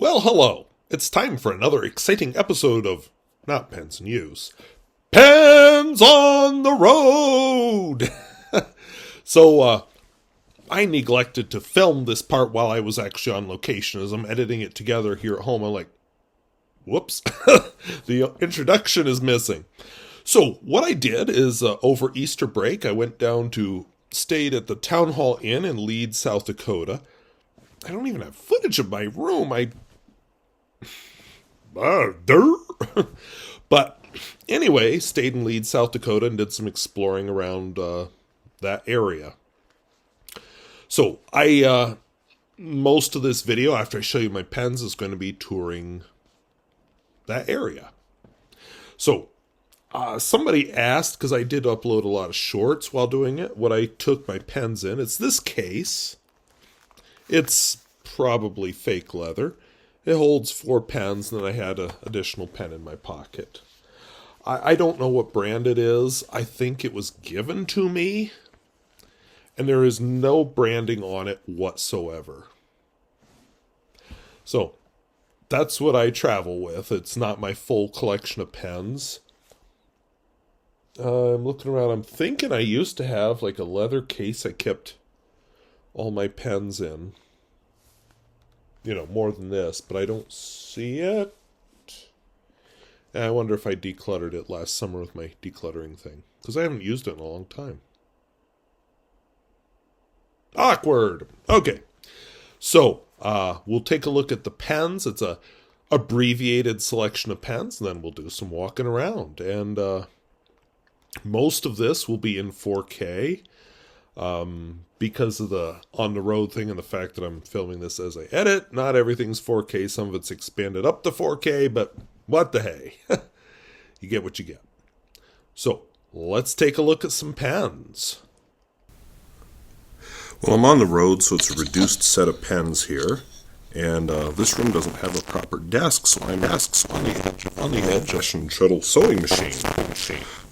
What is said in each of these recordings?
Well, hello. It's time for another exciting episode of not Pens in Use. Pens on the Road! So, I neglected to film this part while I was actually on location. As I'm editing it together here at home, I'm like, whoops, the introduction is missing. So, what I did is, over Easter break, I went down to, stayed at the Town Hall Inn in Leeds, South Dakota. I don't even have footage of my room. But anyway, stayed in Leeds, South Dakota, and did some exploring around that area. So most of this video, after I show you my pens, is going to be touring that area. So somebody asked, because I did upload a lot of shorts while doing it, what I took my pens in. It's this case. It's probably fake leather. It holds 4 pens, and then I had an additional pen in my pocket. I don't know what brand it is. I think it was given to me, and there is no branding on it whatsoever. So, that's what I travel with. It's not my full collection of pens. I'm looking around. I'm thinking I used to have like a leather case I kept all my pens in. You know, more than this, but I don't see it. And I wonder if I decluttered it last summer with my decluttering thing, because I haven't used it in a long time. Awkward. Okay. So, we'll take a look at the pens. It's a abbreviated selection of pens, and then we'll do some walking around. And most of this will be in 4K. Because of the on-the-road thing and the fact that I'm filming this as I edit, not everything's 4K. Some of it's expanded up to 4K, but what the hey. You get what you get. So, let's take a look at some pens. Well, I'm on the road, so it's a reduced set of pens here. And this room doesn't have a proper desk, so I'm on the edge of shuttle sewing machine.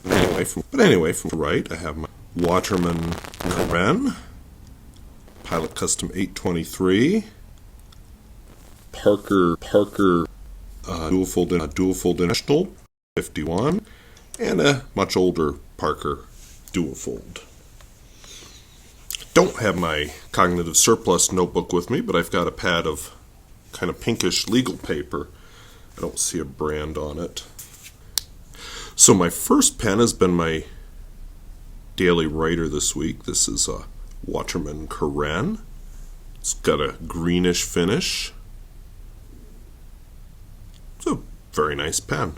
But anyway, from the right, I have my Waterman Karen, Pilot Custom 823, Parker dual fold International 51, and a much older Parker dual fold. Don't have my cognitive surplus notebook with me, but I've got a pad of kind of pinkish legal paper. I don't see a brand on it. So my first pen has been my daily writer this week. This is a Waterman Karen. It's got a greenish finish. It's a very nice pen.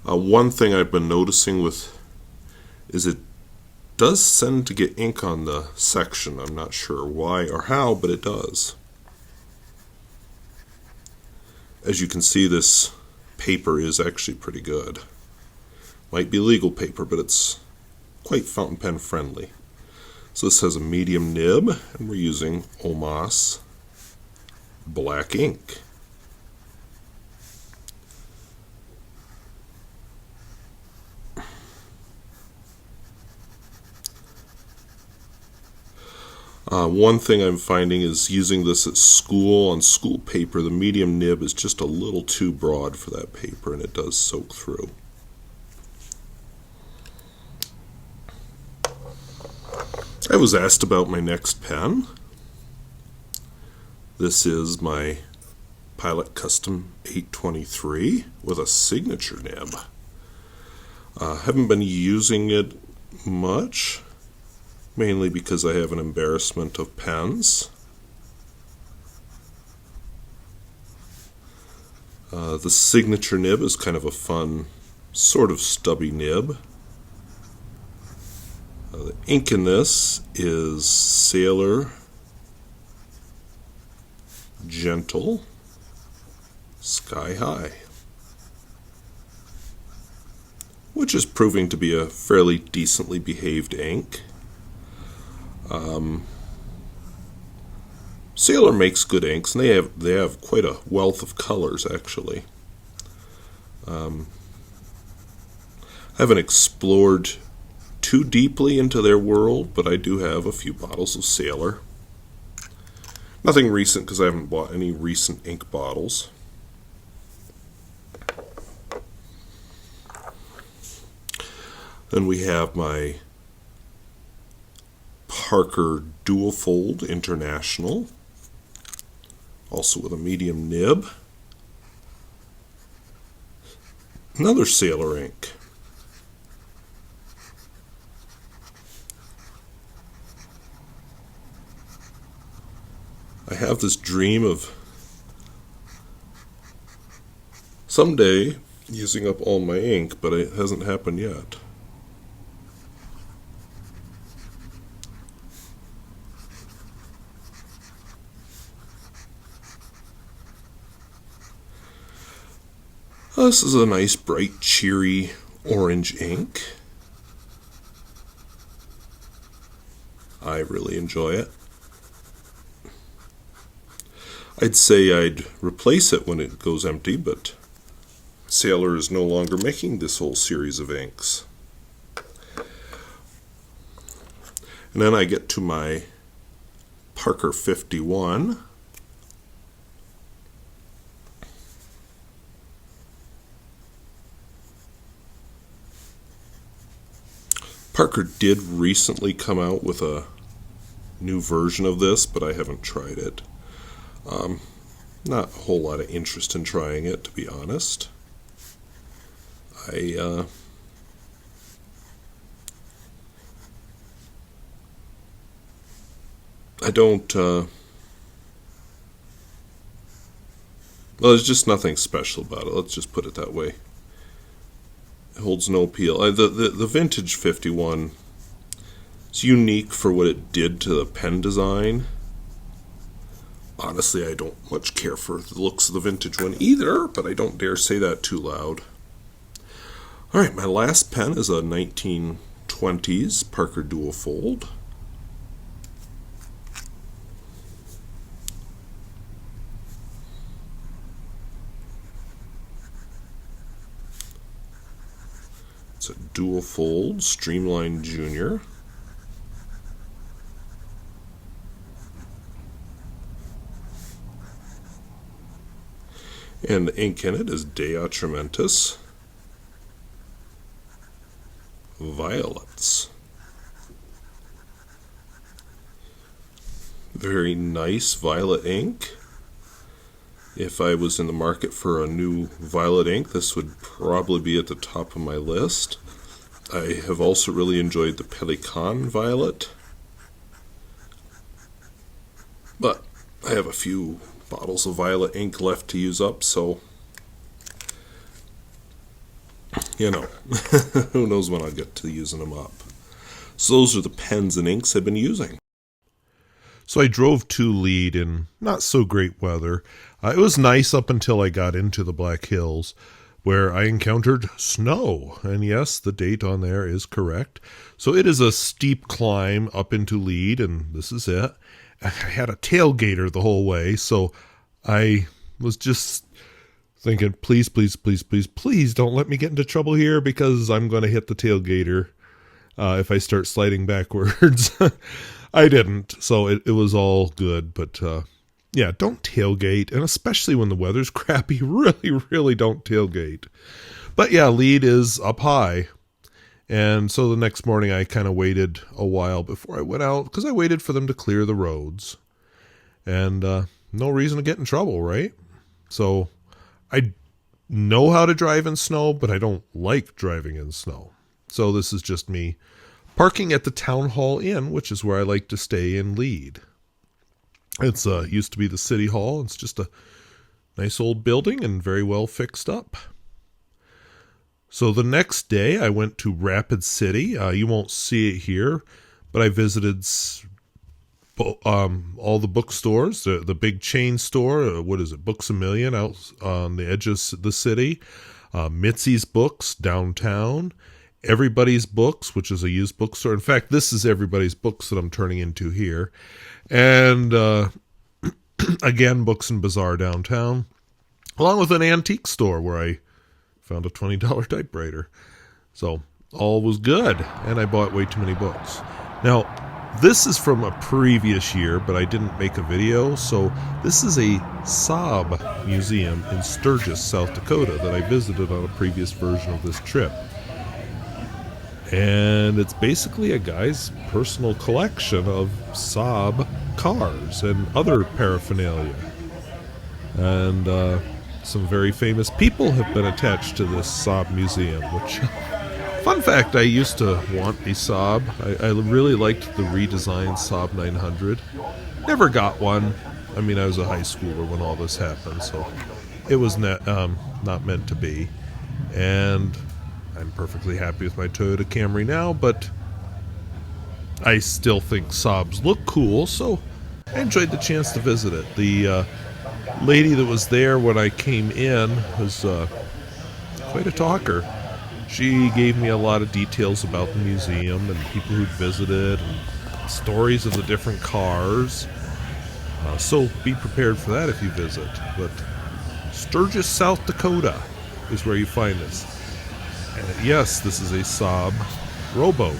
One thing I've been noticing is it does tend to get ink on the section. I'm not sure why or how, but it does. As you can see, this paper is actually pretty good. Might be legal paper, but it's quite fountain pen friendly. So this has a medium nib, and we're using Omas black ink. One thing I'm finding is using this at school, on school paper, the medium nib is just a little too broad for that paper, and it does soak through. I was asked about my next pen. This is my Pilot Custom 823 with a signature nib. Haven't been using it much, mainly because I have an embarrassment of pens. The signature nib is kind of a fun, sort of stubby nib. The ink in this is Sailor Gentle Sky High, which is proving to be a fairly decently behaved ink. Sailor makes good inks, and they have quite a wealth of colors, actually. I haven't explored too deeply into their world, but I do have a few bottles of Sailor. Nothing recent, because I haven't bought any recent ink bottles. Then we have my Parker Dual Fold International, also with a medium nib. Another Sailor ink. I have this dream of someday using up all my ink, but it hasn't happened yet. This is a nice, bright, cheery orange ink. I really enjoy it. I'd say I'd replace it when it goes empty, but Sailor is no longer making this whole series of inks. And then I get to my Parker 51. Parker did recently come out with a new version of this, but I haven't tried it. Not a whole lot of interest in trying it, to be honest. I don't, well, there's just nothing special about it. Let's just put it that way. It holds no appeal. The vintage 51 is unique for what it did to the pen design. Honestly, I don't much care for the looks of the vintage one either, but I don't dare say that too loud. Alright, my last pen is a 1920s Parker Dual Fold. It's a Dual Fold Streamline Junior. And the ink in it is Dea Trementis Violets. Very nice violet ink. If I was in the market for a new violet ink, this would probably be at the top of my list. I have also really enjoyed the Pelican Violet, but I have a few bottles of violet ink left to use up, so you know, who knows when I'll get to using them up. So those are the pens and inks I've been using. So I drove to Lead in not so great weather. It was nice up until I got into the Black Hills, where I encountered snow. And yes, the date on there is correct. So it is a steep climb up into Lead, and this is it. I had a tailgater the whole way, so I was just thinking, please, please, please, please, please don't let me get into trouble here, because I'm going to hit the tailgater if I start sliding backwards. I didn't, so it was all good, but yeah, don't tailgate, and especially when the weather's crappy, really, really don't tailgate. But yeah, Lead is up high, and so the next morning I kind of waited a while before I went out, because I waited for them to clear the roads, and no reason to get in trouble, right? So I know how to drive in snow, but I don't like driving in snow. So this is just me parking at the Town Hall Inn, which is where I like to stay in Lead. It's used to be the City Hall. It's just a nice old building and very well fixed up. So the next day I went to Rapid City. You won't see it here, but I visited all the bookstores, the big chain store, what is it, Books A Million out on the edge of the city, Mitzi's Books downtown, Everybody's Books, which is a used bookstore. In fact, this is Everybody's Books that I'm turning into here. And again, Books and Bazaar downtown, along with an antique store where I found a $20 typewriter. So all was good, and I bought way too many books. Now, this is from a previous year, but I didn't make a video, so this is a Saab Museum in Sturgis, South Dakota, that I visited on a previous version of this trip. And it's basically a guy's personal collection of Saab cars and other paraphernalia. And some very famous people have been attached to this Saab Museum, which, fun fact, I used to want a Saab. I really liked the redesigned Saab 900. Never got one. I mean, I was a high schooler when all this happened, so it was not meant to be. And I'm perfectly happy with my Toyota Camry now, but I still think Saabs look cool, so I enjoyed the chance to visit it. The lady that was there when I came in was quite a talker. She gave me a lot of details about the museum and people who'd visited and stories of the different cars. So be prepared for that if you visit. But Sturgis, South Dakota is where you find this. And yes, this is a Saab rowboat.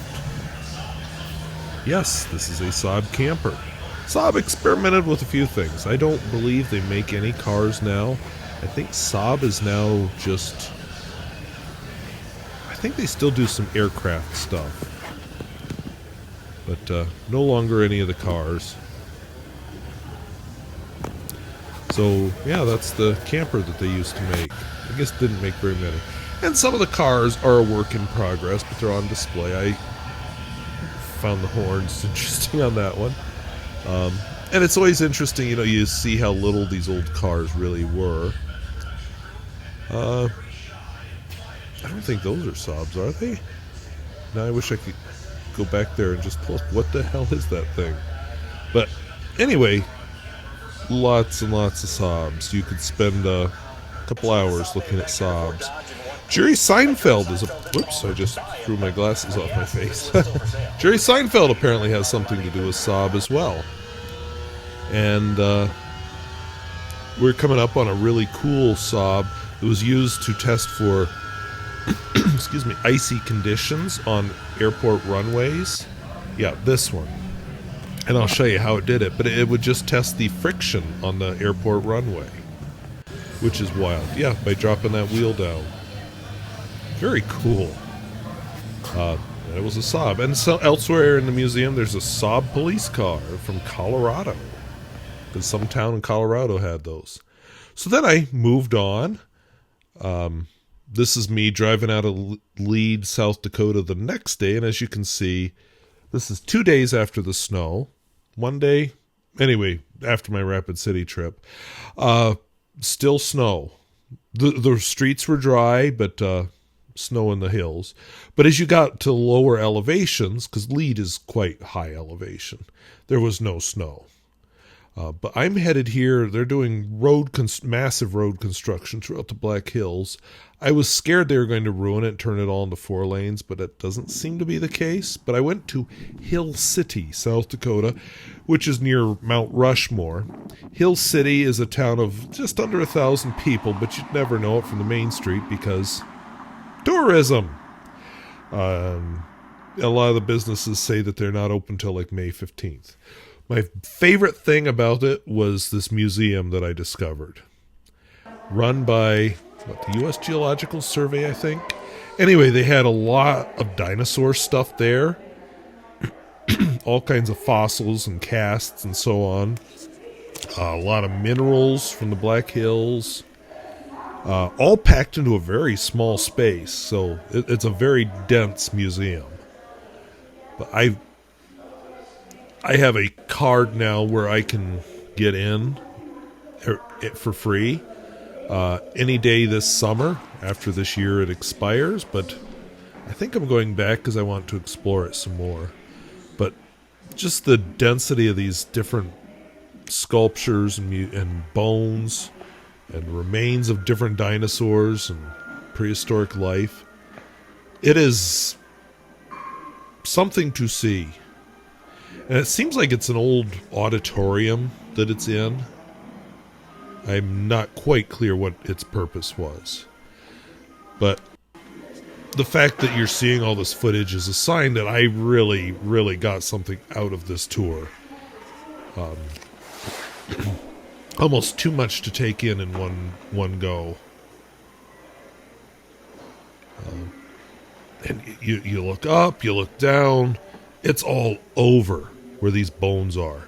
Yes, this is a Saab camper. Saab experimented with a few things. I don't believe they make any cars now. I think Saab is now just... I think they still do some aircraft stuff. But no longer any of the cars. So, yeah, that's the camper that they used to make. I guess didn't make very many. And some of the cars are a work in progress, but they're on display. I found the horns interesting on that one. And it's always interesting, you know, you see how little these old cars really were. I don't think those are Saabs, are they? Now I wish I could go back there and just pull up. What the hell is that thing? But anyway, lots and lots of Saabs. You could spend a couple hours looking at Saabs. Jerry Seinfeld is a... Whoops, I just threw my glasses off my face. Jerry Seinfeld apparently has something to do with Saab as well. And we're coming up on a really cool Saab that was used to test for excuse me, icy conditions on airport runways. Yeah, this one. And I'll show you how it did it. But it would just test the friction on the airport runway, which is wild. Yeah, by dropping that wheel down. Very cool. And it was a Saab. And so elsewhere in the museum, there's a Saab police car from Colorado. Because some town in Colorado had those. So then I moved on. This is me driving out of Lead, South Dakota the next day. And as you can see, this is 2 days after the snow. One day, anyway, after my Rapid City trip. Still snow. The streets were dry, but snow in the hills. But as you got to lower elevations, because Lead is quite high elevation, there was no snow. But I'm headed here. They're doing massive road construction throughout the Black Hills. I was scared they were going to ruin it and turn it all into 4 lanes, but it doesn't seem to be the case. But I went to Hill City, South Dakota, which is near Mount Rushmore. Hill City is a town of just under 1,000 people, but you'd never know it from the main street because tourism. A lot of the businesses say that they're not open till like May 15th. My favorite thing about it was this museum that I discovered. Run by, the U.S. Geological Survey, I think. Anyway, they had a lot of dinosaur stuff there. All kinds of fossils and casts and so on. A lot of minerals from the Black Hills. All packed into a very small space. So it's a very dense museum. But I have a card now where I can get in for free any day this summer. After this year it expires, but I think I'm going back because I want to explore it some more. But just the density of these different sculptures and bones and remains of different dinosaurs and prehistoric life. It is something to see. And it seems like it's an old auditorium that it's in. I'm not quite clear what its purpose was. But the fact that you're seeing all this footage is a sign that I really, really got something out of this tour. Almost too much to take in one go. And you look up, you look down, it's all over where these bones are.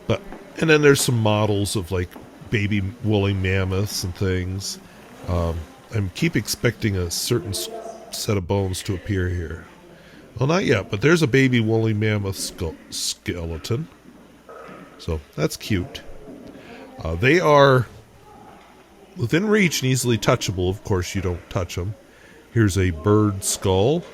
But and then there's some models of like baby woolly mammoths and things. I keep expecting a certain set of bones to appear here. Well, not yet, but there's a baby woolly mammoth skeleton. So that's cute. They are within reach and easily touchable. Of course, you don't touch them. Here's a bird skeleton.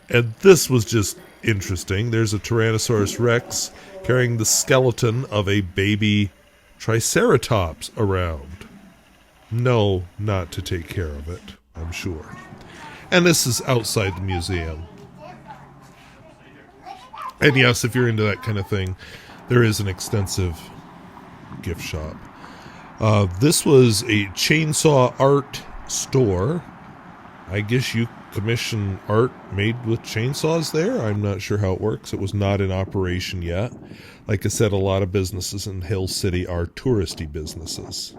And this was just interesting. There's a Tyrannosaurus Rex carrying the skeleton of a baby Triceratops around. No, not to take care of it, I'm sure. And this is outside the museum. And yes, if you're into that kind of thing, there is an extensive gift shop. This was a chainsaw art store. I guess you commission art made with chainsaws there. I'm not sure how it works. It was not in operation yet. Like I said, a lot of businesses in Hill City are touristy businesses.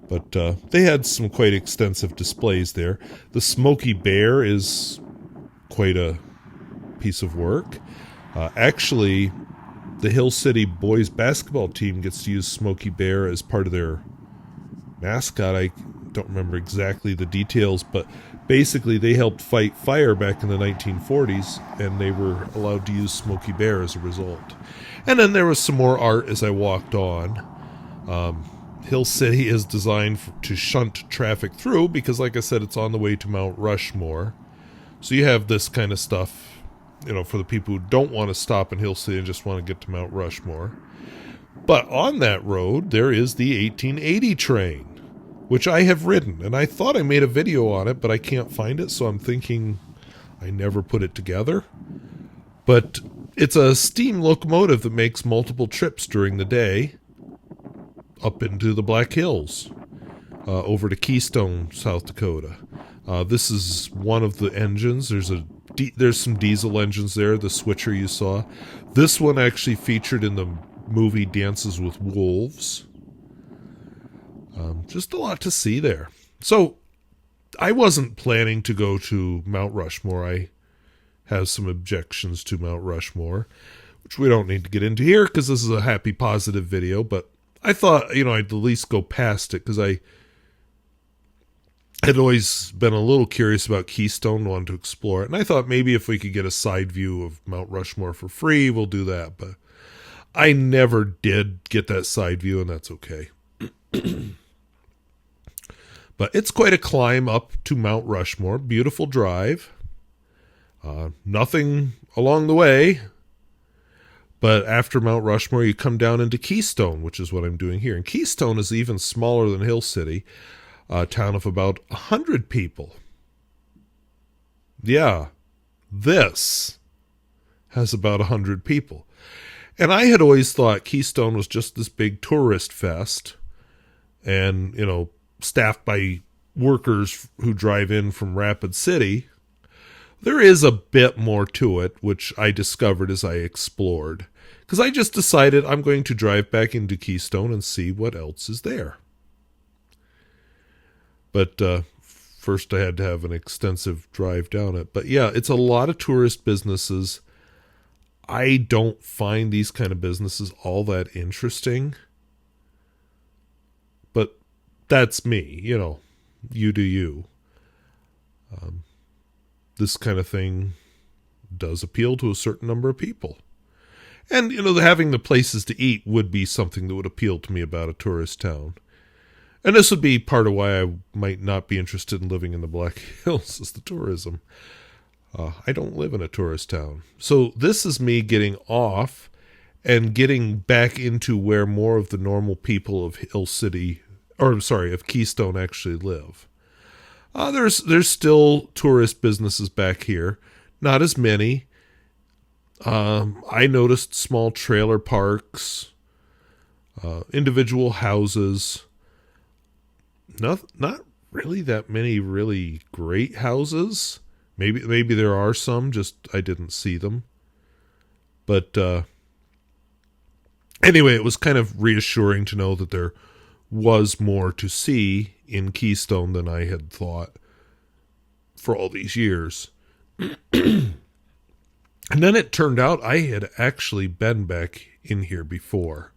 But they had some quite extensive displays there. The Smokey Bear is quite a piece of work. Actually, the Hill City boys basketball team gets to use Smokey Bear as part of their mascot. I don't remember exactly the details, but basically they helped fight fire back in the 1940s, and they were allowed to use Smokey Bear as a result. And then there was some more art as I walked on. Hill City is designed to shunt traffic through because, like I said, it's on the way to Mount Rushmore. So you have this kind of stuff, for the people who don't want to stop in Hill City and just want to get to Mount Rushmore. But on that road, there is the 1880 train, which I have ridden. And I thought I made a video on it, but I can't find it, so I'm thinking I never put it together. But it's a steam locomotive that makes multiple trips during the day up into the Black Hills, over to Keystone, South Dakota. This is one of the engines. There's some diesel engines there, the switcher you saw. This one actually featured in the movie Dances with Wolves. Just a lot to see there. So, I wasn't planning to go to Mount Rushmore. I have some objections to Mount Rushmore, which we don't need to get into here because this is a happy, positive video, but I thought, I'd at least go past it because I had always been a little curious about Keystone, wanted to explore it, and I thought maybe if we could get a side view of Mount Rushmore for free, we'll do that, but I never did get that side view, and that's okay. But it's quite a climb up to Mount Rushmore. Beautiful drive. Nothing along the way. But after Mount Rushmore, you come down into Keystone, which is what I'm doing here. And Keystone is even smaller than Hill City, a town of about 100 people. Yeah, this has about 100 people. And I had always thought Keystone was just this big tourist fest and, staffed by workers who drive in from Rapid City. There is a bit more to it, which I discovered as I explored. Because I just decided I'm going to drive back into Keystone and see what else is there. But first I had to have an extensive drive down it. But yeah, it's a lot of tourist businesses. I don't find these kind of businesses all that interesting. But that's me, you do you. This kind of thing does appeal to a certain number of people. And, having the places to eat would be something that would appeal to me about a tourist town. And this would be part of why I might not be interested in living in the Black Hills, is the tourism. I don't live in a tourist town. So this is me getting off and getting back into where more of the normal people of of Keystone actually live. There's still tourist businesses back here. Not as many. I noticed small trailer parks, individual houses. Not really that many really great houses. Maybe there are some, just I didn't see them. But anyway, it was kind of reassuring to know that there was more to see in Keystone than I had thought for all these years. And then it turned out I had actually been back in here before.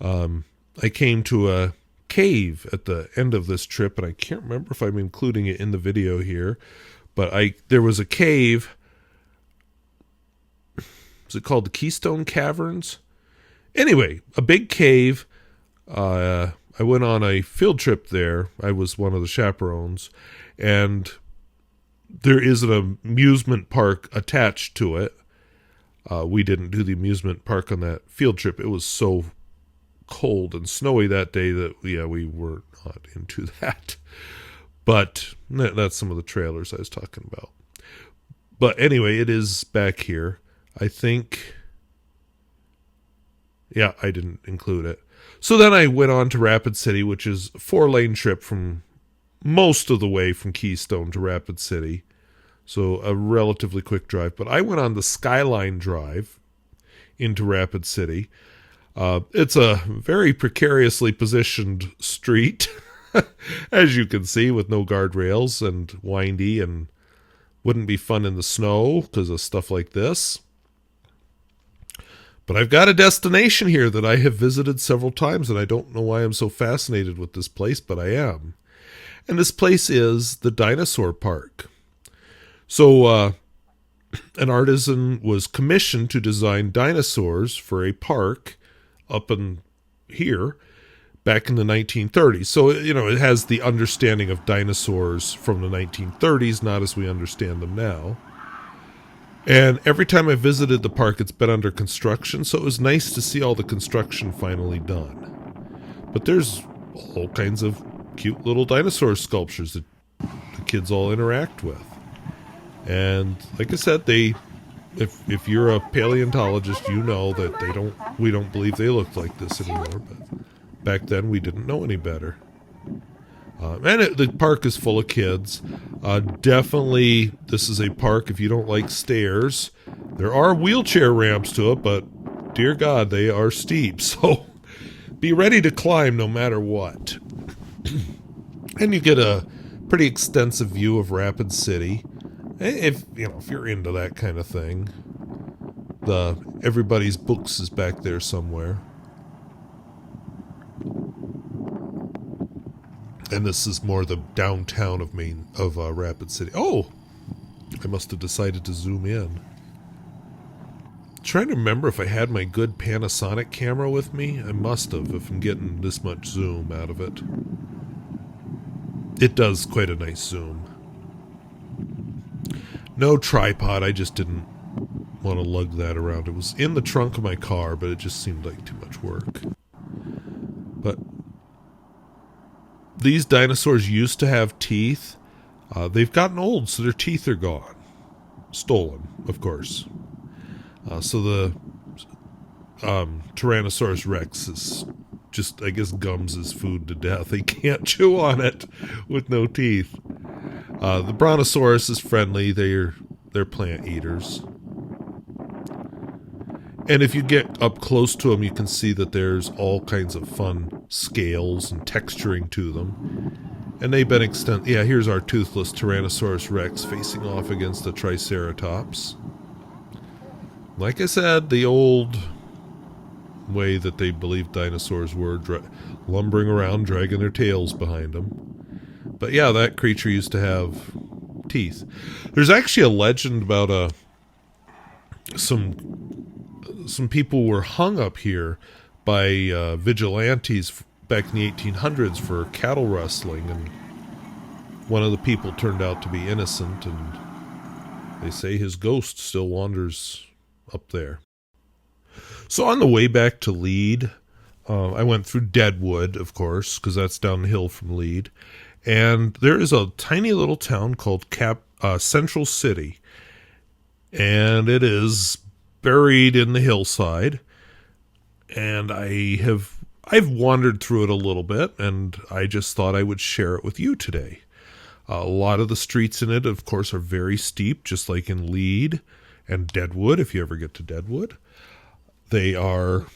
I came to a cave at the end of this trip, and I can't remember if I'm including it in the video here, but there was a cave. Is it called the Keystone Caverns? Anyway, a big cave. I went on a field trip there. I was one of the chaperones, and there is an amusement park attached to it. We didn't do the amusement park on that field trip. It was so cold and snowy that day that, we were not into that. But that's some of the trailers I was talking about. But anyway, it is back here. I think, I didn't include it. So then I went on to Rapid City, which is a 4-lane trip from most of the way from Keystone to Rapid City. So a relatively quick drive. But I went on the Skyline Drive into Rapid City. It's a very precariously positioned street, as you can see, with no guardrails and windy, and wouldn't be fun in the snow because of stuff like this. But I've got a destination here that I have visited several times, and I don't know why I'm so fascinated with this place, but I am. And this place is the Dinosaur Park. So an artisan was commissioned to design dinosaurs for a park up in here back in the 1930s. So, it has the understanding of dinosaurs from the 1930s, not as we understand them now. And every time I visited the park, it's been under construction, so it was nice to see all the construction finally done. But there's all kinds of cute little dinosaur sculptures that the kids all interact with. And like I said, if you're a paleontologist, you know that we don't believe they look like this anymore. But back then, we didn't know any better. The park is full of kids. Definitely, this is a park, if you don't like stairs. There are wheelchair ramps to it, but dear God, they are steep. So be ready to climb no matter what. And you get a pretty extensive view of Rapid City. If you're into that kind of thing. Everybody's Books is back there somewhere. And this is more the downtown of Rapid City. Oh! I must have decided to zoom in. Trying to remember if I had my good Panasonic camera with me. I must have, if I'm getting this much zoom out of it. It does quite a nice zoom. No tripod, I just didn't want to lug that around. It was in the trunk of my car, but it just seemed like too much work. But these dinosaurs used to have teeth. They've gotten old, so their teeth are gone. Stolen, of course. So the Tyrannosaurus Rex is just, I guess, gums his food to death. He can't chew on it with no teeth. The Brontosaurus is friendly. They're plant eaters. And if you get up close to them, you can see that there's all kinds of fun scales and texturing to them. And they've been here's our toothless Tyrannosaurus Rex facing off against the Triceratops. Like I said, the old way that they believed dinosaurs were, lumbering around, dragging their tails behind them. But yeah, that creature used to have teeth. There's actually a legend about some people were hung up here by vigilantes back in the 1800s for cattle rustling, and one of the people turned out to be innocent, and they say his ghost still wanders up there. So on the way back to Lead, I went through Deadwood, of course, because that's down the hill from Lead, and there is a tiny little town called Central City, and it is buried in the hillside, and I've wandered through it a little bit, and I just thought I would share it with you today. A lot of the streets in it, of course, are very steep, just like in Lead and Deadwood, if you ever get to Deadwood. They are,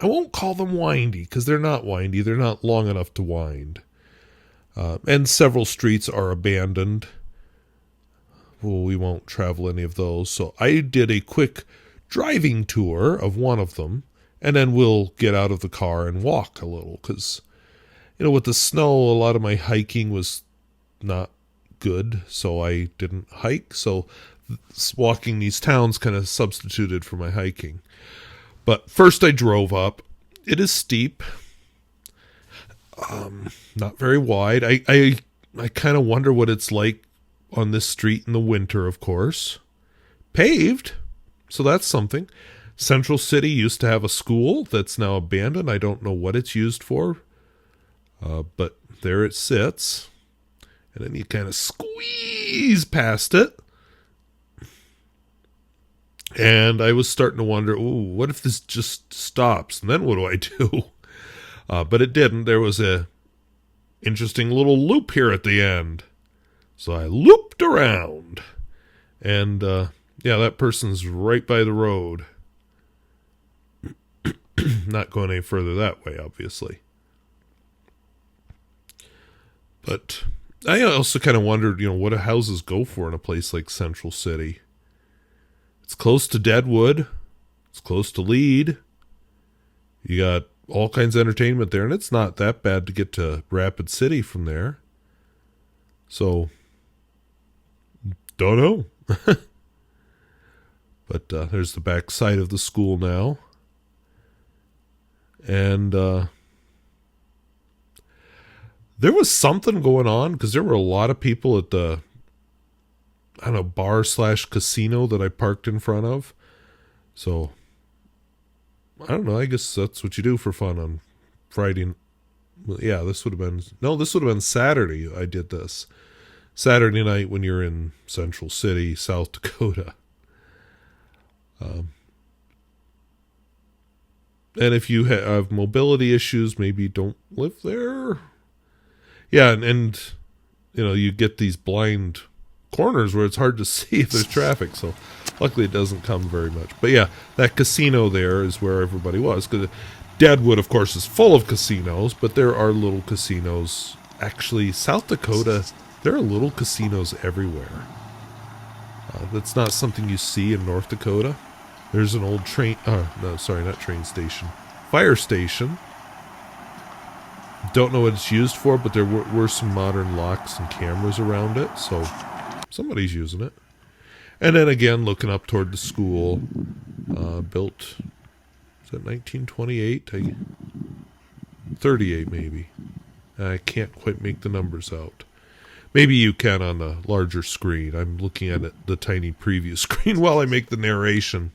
I won't call them windy, because they're not windy. They're not long enough to wind. And several streets are abandoned. Well, we won't travel any of those. So I did a quick driving tour of one of them, and then we'll get out of the car and walk a little, because, you know, with the snow, a lot of my hiking was not good, so I didn't hike. So walking these towns kind of substituted for my hiking. But first I drove up. It is steep. Not very wide. I kind of wonder what it's like on this street in the winter, of course. Paved, so that's something. Central City used to have a school that's now abandoned. I don't know what it's used for, but there it sits. And then you kind of squeeze past it. And I was starting to wonder, ooh, what if this just stops? And then what do I do? But it didn't. There was a interesting little loop here at the end. So I looped around. And, yeah, that person's right by the road. Not going any further that way, obviously. But I also kind of wondered, you know, what do houses go for in a place like Central City? It's close to Deadwood. It's close to Lead. You got all kinds of entertainment there, and it's not that bad to get to Rapid City from there. So, don't know. But there's the back side of the school now. And there was something going on, because there were a lot of people at the, I don't know, bar/casino that I parked in front of. So, I don't know, I guess that's what you do for fun on Friday. Yeah, this would have been Saturday I did this. Saturday night when you're in Central City, South Dakota. And if you have mobility issues, maybe don't live there. Yeah, and you know, you get these blind corners where it's hard to see if there's traffic, so luckily it doesn't come very much. But yeah, that casino there is where everybody was, because Deadwood, of course, is full of casinos, but there are little casinos. Actually, South Dakota, there are little casinos everywhere. That's not something you see in North Dakota. There's an old train, no, sorry, not train station, fire station. Don't know what it's used for, but there were some modern locks and cameras around it, so somebody's using it. And then again, looking up toward the school, built, is that 1928? 38 maybe. I can't quite make the numbers out. Maybe you can on the larger screen. I'm looking at it, the tiny preview screen while I make the narration.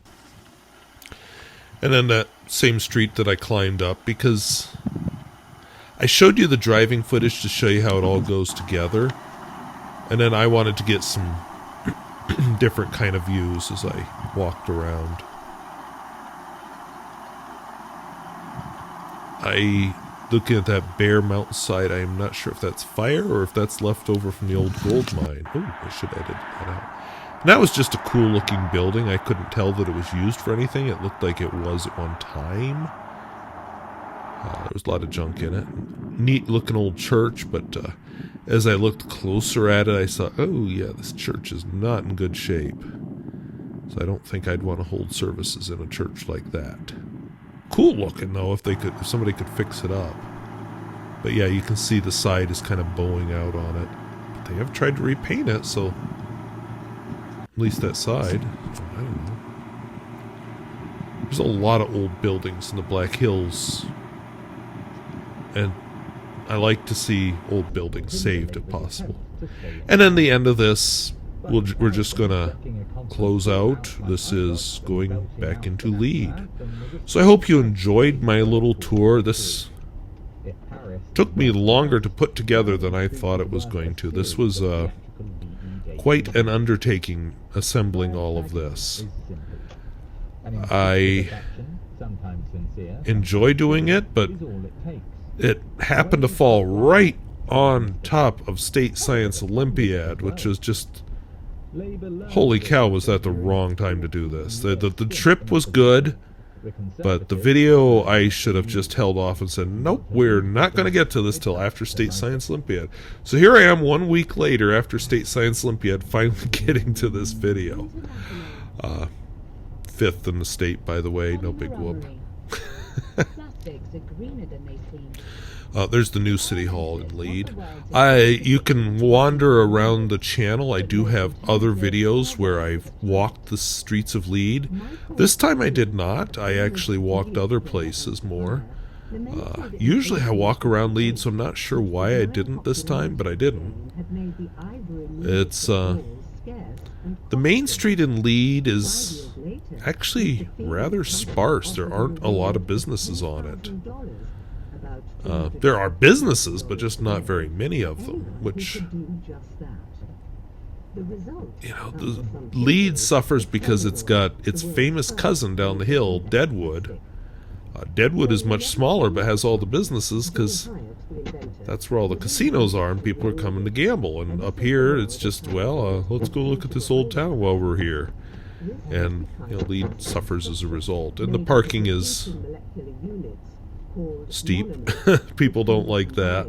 And then that same street that I climbed up, because I showed you the driving footage to show you how it all goes together. And then I wanted to get some different kind of views as I walked around. Looking at that bare mountainside, I'm not sure if that's fire or if that's left over from the old gold mine. Oh, I should edit that out. And that was just a cool looking building. I couldn't tell that it was used for anything. It looked like it was at one time. There was a lot of junk in it. Neat looking old church, but as I looked closer at it, I saw, oh yeah, this church is not in good shape. So I don't think I'd want to hold services in a church like that. Cool looking though, if somebody could fix it up. But yeah, you can see the side is kind of bowing out on it. But they have tried to repaint it, so at least that side. I don't know. There's a lot of old buildings in the Black Hills. And I like to see old buildings saved if possible. And then the end of this, we're just going to close out. This is going back into Lead. So I hope you enjoyed my little tour. This took me longer to put together than I thought it was going to. This was quite an undertaking, assembling all of this. I enjoy doing it, but it happened to fall right on top of State Science Olympiad, which is just, holy cow, was that the wrong time to do this. The trip was good. But the video, I should have just held off and said, nope, we're not going to get to this till after State Science Olympiad. So here I am 1 week later after State Science Olympiad, finally getting to this video. 5th in the state, by the way, no big whoop. There's the new City Hall in Lead. You can wander around the channel. I do have other videos where I've walked the streets of Lead. This time I did not. I actually walked other places more. Usually I walk around Lead, so I'm not sure why I didn't this time, but I didn't. It's, the main street in Lead is actually rather sparse. There aren't a lot of businesses on it. There are businesses, but just not very many of them, which, you know, the Lead suffers because it's got its famous cousin down the hill, Deadwood. Deadwood is much smaller, but has all the businesses because that's where all the casinos are, and people are coming to gamble. And up here, it's just, well, let's go look at this old town while we're here. And, you know, Lead suffers as a result. And the parking is steep. People don't like that.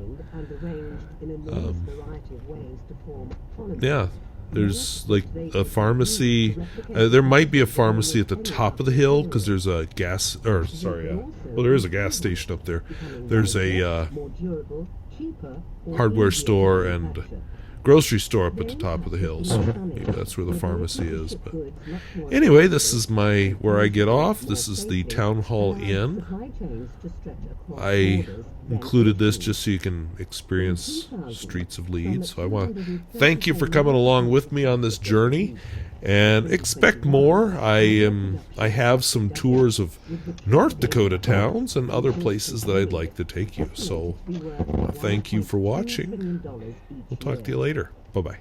Yeah, there's like a pharmacy. There might be a pharmacy at the top of the hill because there's a well, there is a gas station up there. There's a hardware store and grocery store up at the top of the hill, so maybe that's where the pharmacy is. But anyway, this is where I get off. This is the Town Hall Inn. I included this just so you can experience streets of Leeds. So I want to thank you for coming along with me on this journey, and expect more. I have some tours of North Dakota towns and other places that I'd like to take you. So thank you for watching. We'll talk to you later. Bye-bye.